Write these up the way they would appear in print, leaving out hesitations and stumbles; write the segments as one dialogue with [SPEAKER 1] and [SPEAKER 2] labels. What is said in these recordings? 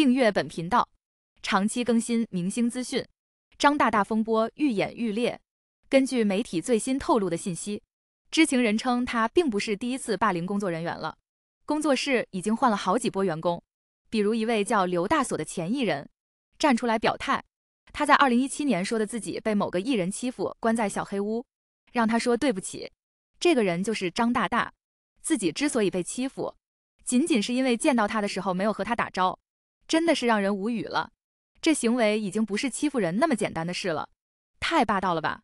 [SPEAKER 1] 订阅本频道，长期更新明星资讯。张大大风波愈演愈烈。根据媒体最新透露的信息，知情人称他并不是第一次霸凌工作人员了，工作室已经换了好几波员工。比如一位叫刘大锁的前艺人站出来表态，他在2017年说的自己被某个艺人欺负，关在小黑屋，让他说对不起。这个人就是张大大，自己之所以被欺负，仅仅是因为见到他的时候没有和他打招，真的是让人无语了。这行为已经不是欺负人那么简单的事了，太霸道了吧。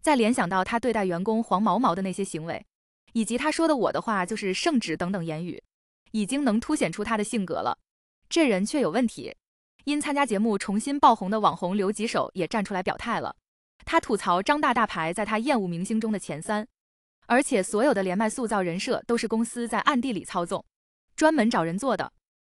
[SPEAKER 1] 再联想到他对待员工黄毛毛的那些行为，以及他说的我的话就是圣旨等等言语，已经能凸显出他的性格了。这人却有问题。因参加节目重新爆红的网红刘吉手也站出来表态了，他吐槽张大大排在他厌恶明星中的前3，而且所有的连麦塑造人设都是公司在暗地里操纵，专门找人做的。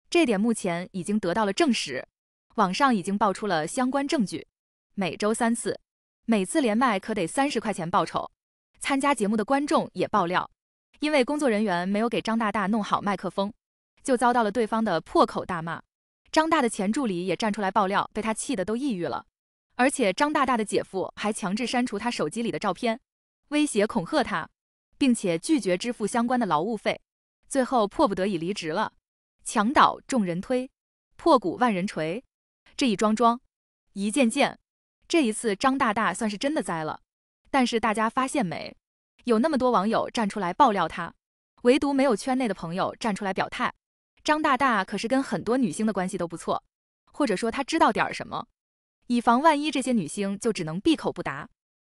[SPEAKER 1] 这点目前已经得到了证实，网上已经爆出了相关证据。每周3次，每次连麦可得30块钱报酬。参加节目的观众也爆料，因为工作人员没有给张大大弄好麦克风，就遭到了对方的破口大骂。张大的前助理也站出来爆料，被他气得都抑郁了。而且张大大的姐夫还强制删除他手机里的照片，威胁恐吓他，并且拒绝支付相关的劳务费，最后迫不得已离职了。墙倒众人推，破鼓万人锤，这一桩一件，这一次张大大算是真的栽了。但是大家发现没，有那么多网友站出来爆料他，唯独没有圈内的朋友站出来表态。张大大可是跟很多女星的关系都不错，或者说他知道点什么，以防万一这些女星就只能闭口不答，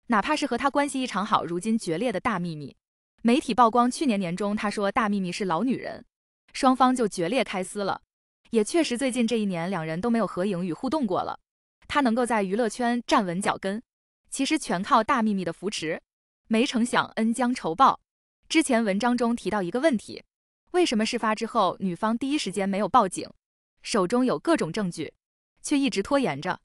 [SPEAKER 1] 哪怕是和他关系一场好如今决裂的大幂幂。媒体曝光去年年中他说大幂幂是老女人，双方就决裂开撕了。也确实最近这1年两人都没有合影与互动过了。他能够在娱乐圈站稳脚跟，其实全靠大幂幂的扶持。没成想恩将仇报。之前文章中提到一个问题，为什么事发之后女方第一时间没有报警，手中有各种证据，却一直拖延着？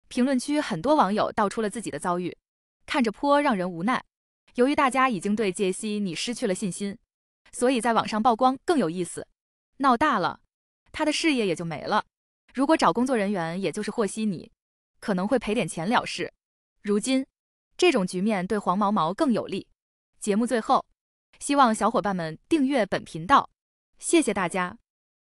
[SPEAKER 1] 评论区很多网友道出了自己的遭遇，看着颇让人无奈。由于大家已经对杰西你失去了信心，所以在网上曝光更有意思。闹大了，他的事业也就没了。如果找工作人员也就是和稀泥，可能会赔点钱了事。如今这种局面对黄毛毛更有利。节目最后，希望小伙伴们订阅本频道，谢谢大家。